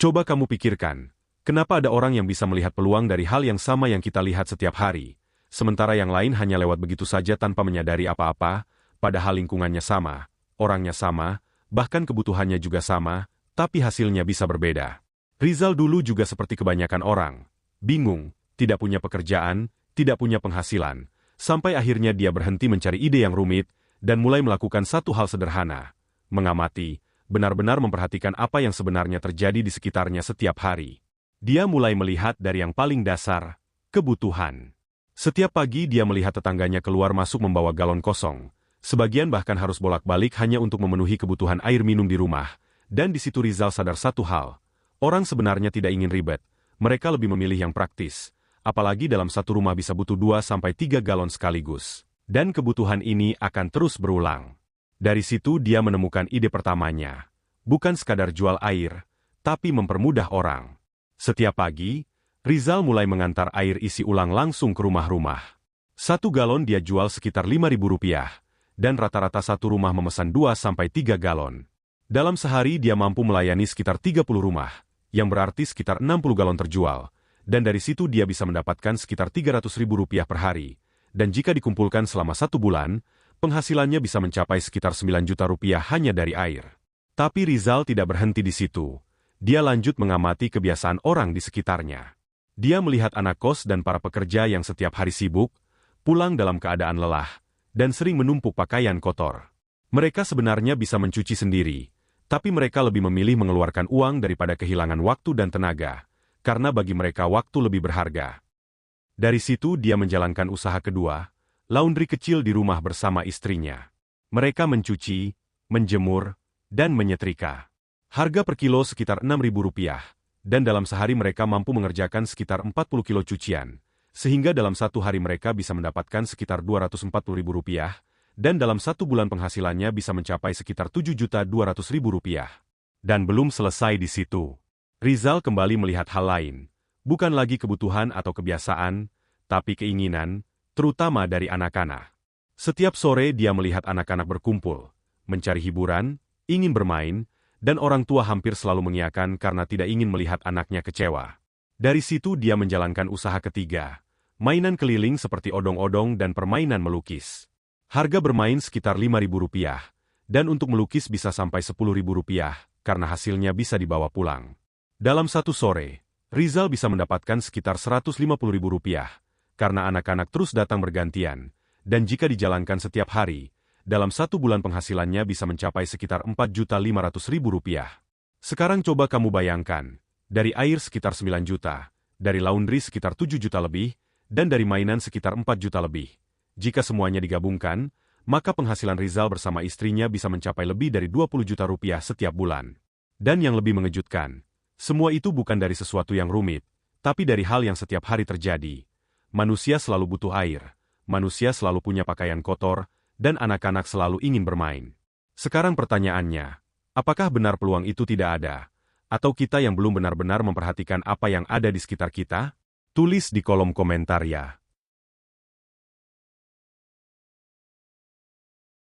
Coba kamu pikirkan, kenapa ada orang yang bisa melihat peluang dari hal yang sama yang kita lihat setiap hari, sementara yang lain hanya lewat begitu saja tanpa menyadari apa-apa, padahal lingkungannya sama, orangnya sama, bahkan kebutuhannya juga sama, tapi hasilnya bisa berbeda. Rizal dulu juga seperti kebanyakan orang, bingung, tidak punya pekerjaan, tidak punya penghasilan, sampai akhirnya dia berhenti mencari ide yang rumit, dan mulai melakukan satu hal sederhana, mengamati, benar-benar memperhatikan apa yang sebenarnya terjadi di sekitarnya setiap hari. Dia mulai melihat dari yang paling dasar, kebutuhan. Setiap pagi dia melihat tetangganya keluar masuk membawa galon kosong, sebagian bahkan harus bolak-balik hanya untuk memenuhi kebutuhan air minum di rumah, dan di situ Rizal sadar satu hal, orang sebenarnya tidak ingin ribet, mereka lebih memilih yang praktis, apalagi dalam satu rumah bisa butuh 2-3 galon sekaligus. Dan kebutuhan ini akan terus berulang. Dari situ dia menemukan ide pertamanya. Bukan sekadar jual air, tapi mempermudah orang. Setiap pagi, Rizal mulai mengantar air isi ulang langsung ke rumah-rumah. 1 galon dia jual sekitar Rp5.000, dan rata-rata satu rumah memesan 2-3 galon. Dalam sehari dia mampu melayani sekitar 30 rumah, yang berarti sekitar 60 galon terjual, dan dari situ dia bisa mendapatkan sekitar Rp300.000 per hari. Dan jika dikumpulkan selama 1 bulan, penghasilannya bisa mencapai sekitar Rp9 juta hanya dari air. Tapi Rizal tidak berhenti di situ. Dia lanjut mengamati kebiasaan orang di sekitarnya. Dia melihat anak kos dan para pekerja yang setiap hari sibuk, pulang dalam keadaan lelah, dan sering menumpuk pakaian kotor. Mereka sebenarnya bisa mencuci sendiri, tapi mereka lebih memilih mengeluarkan uang daripada kehilangan waktu dan tenaga, karena bagi mereka waktu lebih berharga. Dari situ dia menjalankan usaha kedua, laundry kecil di rumah bersama istrinya. Mereka mencuci, menjemur, dan menyetrika. Harga per kilo sekitar Rp6.000, dan dalam sehari mereka mampu mengerjakan sekitar 40 kilo cucian, sehingga dalam satu hari mereka bisa mendapatkan sekitar Rp240.000, dan dalam 1 bulan penghasilannya bisa mencapai sekitar Rp7.200.000. Dan belum selesai di situ. Rizal kembali melihat hal lain. Bukan lagi kebutuhan atau kebiasaan, tapi keinginan, terutama dari anak-anak. Setiap sore dia melihat anak-anak berkumpul, mencari hiburan, ingin bermain, dan orang tua hampir selalu mengiyakan karena tidak ingin melihat anaknya kecewa. Dari situ dia menjalankan usaha ketiga, mainan keliling seperti odong-odong dan permainan melukis. Harga bermain sekitar Rp5.000, dan untuk melukis bisa sampai Rp10.000 karena hasilnya bisa dibawa pulang. Dalam satu sore, Rizal bisa mendapatkan sekitar Rp150.000, karena anak-anak terus datang bergantian, dan jika dijalankan setiap hari, dalam 1 bulan penghasilannya bisa mencapai sekitar Rp4.500.000. Sekarang coba kamu bayangkan, dari air sekitar 9 juta, dari laundry sekitar 7 juta lebih, dan dari mainan sekitar 4 juta lebih. Jika semuanya digabungkan, maka penghasilan Rizal bersama istrinya bisa mencapai lebih dari Rp20 juta setiap bulan. Dan yang lebih mengejutkan, semua itu bukan dari sesuatu yang rumit, tapi dari hal yang setiap hari terjadi. Manusia selalu butuh air, manusia selalu punya pakaian kotor, dan anak-anak selalu ingin bermain. Sekarang pertanyaannya, apakah benar peluang itu tidak ada? Atau kita yang belum benar-benar memperhatikan apa yang ada di sekitar kita? Tulis di kolom komentar ya.